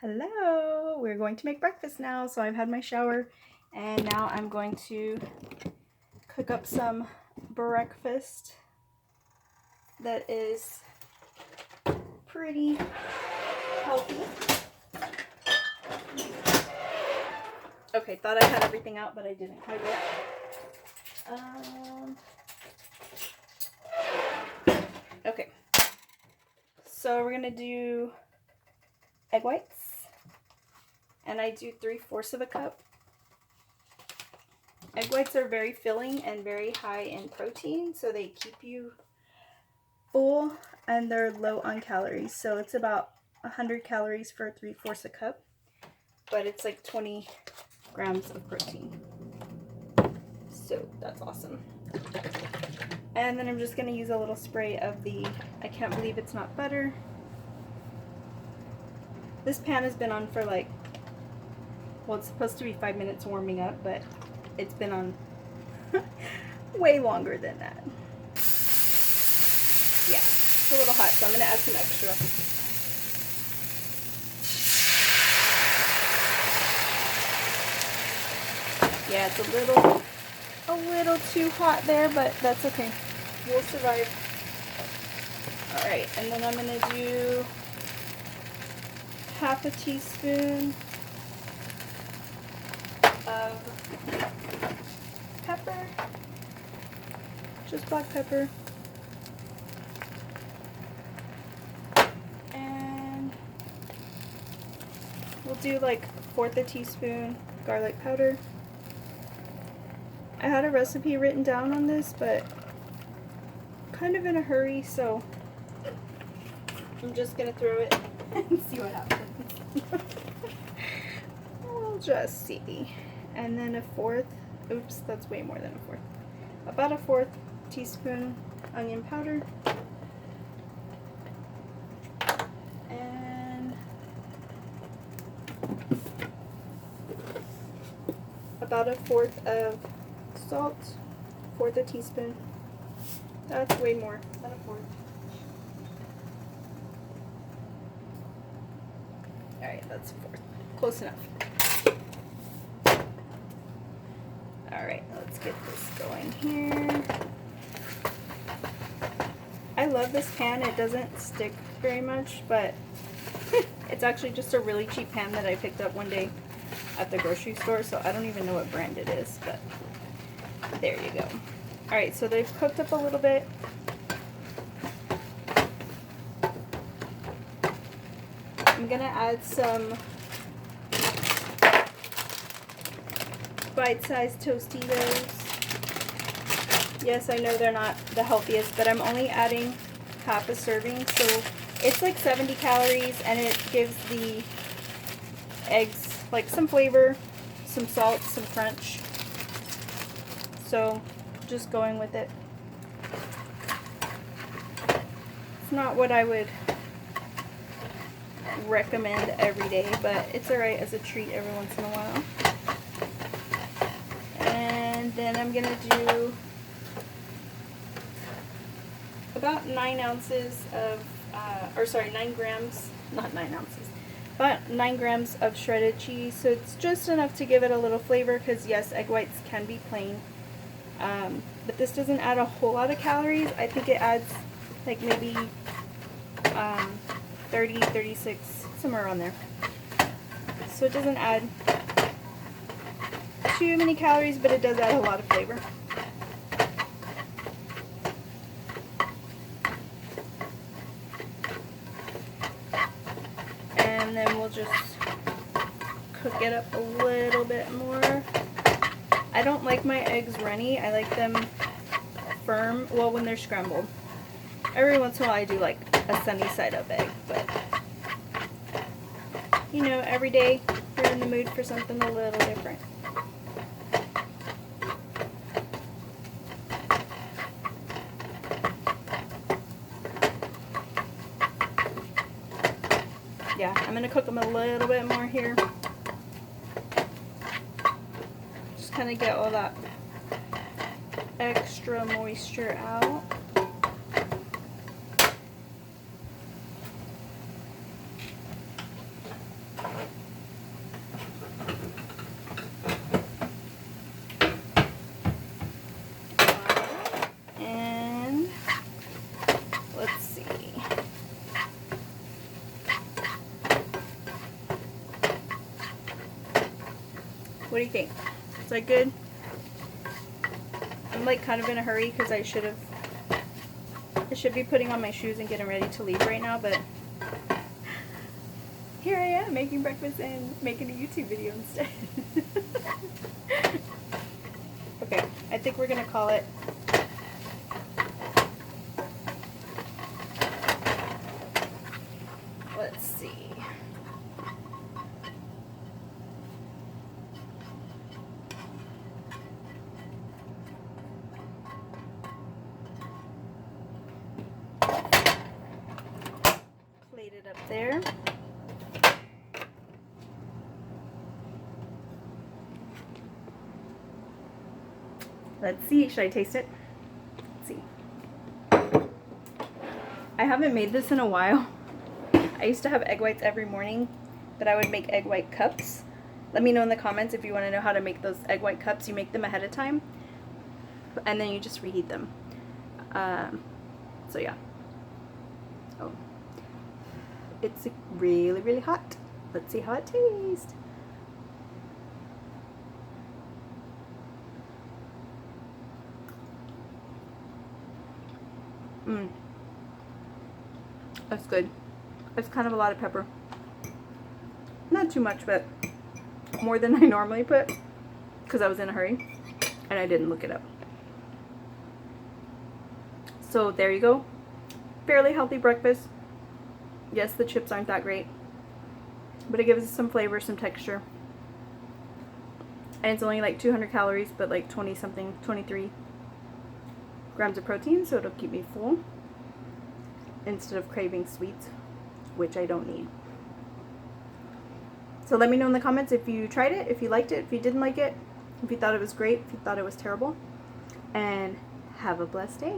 Hello, we're going to make breakfast now. So I've had my shower and now I'm going to cook up some breakfast that is pretty healthy. Okay, thought I had everything out, but I didn't quite yet. Okay, so we're gonna do egg whites. And I do 3/4 of a cup. Egg whites are very filling and very high in protein, so they keep you full and they're low on calories. So it's about 100 calories for 3/4 a cup, but it's like 20 grams of protein. So that's awesome. And then I'm just going to use a little spray of the, I can't believe it's not butter. This pan has been on for like, well, it's supposed to be 5 minutes warming up, but it's been on way longer than that. Yeah, it's a little hot, so I'm going to add some extra. Yeah, it's a little too hot there, but that's okay. We'll survive. Alright, and then I'm going to do half a teaspoon of pepper, just black pepper, and we'll do like 1/4 teaspoon garlic powder. I had a recipe written down on this, but kind of in a hurry, so I'm just gonna throw it and see what happens. We'll just see. And then 1/4, oops, that's way more than 1/4. About 1/4 teaspoon onion powder. And about 1/4 of salt, 1/4 teaspoon. That's way more than 1/4. Alright, that's 1/4. Close enough. Alright, let's get this going here. I love this pan. It doesn't stick very much, but it's actually just a really cheap pan that I picked up one day at the grocery store, so I don't even know what brand it is, but there you go. Alright, so they've cooked up a little bit. I'm gonna add some bite-sized Tostitos. Yes, I know they're not the healthiest, but I'm only adding half a serving, so it's like 70 calories, and it gives the eggs like some flavor, some salt, some crunch. So just going with it. It's not what I would recommend every day, but it's alright as a treat every once in a while. And then I'm gonna do about 9 ounces of, 9 grams, not 9 ounces, about 9 grams of shredded cheese. So it's just enough to give it a little flavor, because yes, egg whites can be plain, but this doesn't add a whole lot of calories. I think it adds like maybe 30, 36, somewhere around there. So it doesn't add too many calories, but it does add a lot of flavor. And then we'll just cook it up a little bit more. I don't like my eggs runny. I like them firm, well, when they're scrambled. Every once in a while I do like a sunny side up egg, but you know, every day you're in the mood for something a little different. Yeah, I'm going to cook them a little bit more here. Just kind of get all that extra moisture out. What do you think? Is that good? I'm like kind of in a hurry because I should be putting on my shoes and getting ready to leave right now, but here I am making breakfast and making a YouTube video instead. Okay, I think we're gonna call it let's see. Plate it up there. Let's see, should I taste it? Let's see. I haven't made this in a while. I used to have egg whites every morning, but I would make egg white cups. Let me know in the comments if you want to know how to make those egg white cups. You make them ahead of time, and then you just reheat them. So yeah. Oh, it's really, really hot. Let's see how it tastes. That's good. It's kind of a lot of pepper. Not too much, but more than I normally put because I was in a hurry and I didn't look it up. So there you go. Fairly healthy breakfast. Yes, the chips aren't that great, but it gives us some flavor, some texture. And it's only like 200 calories, but like 23 grams of protein, so it'll keep me full instead of craving sweets, which I don't need. So let me know in the comments if you tried it, if you liked it, if you didn't like it, if you thought it was great, if you thought it was terrible, and have a blessed day.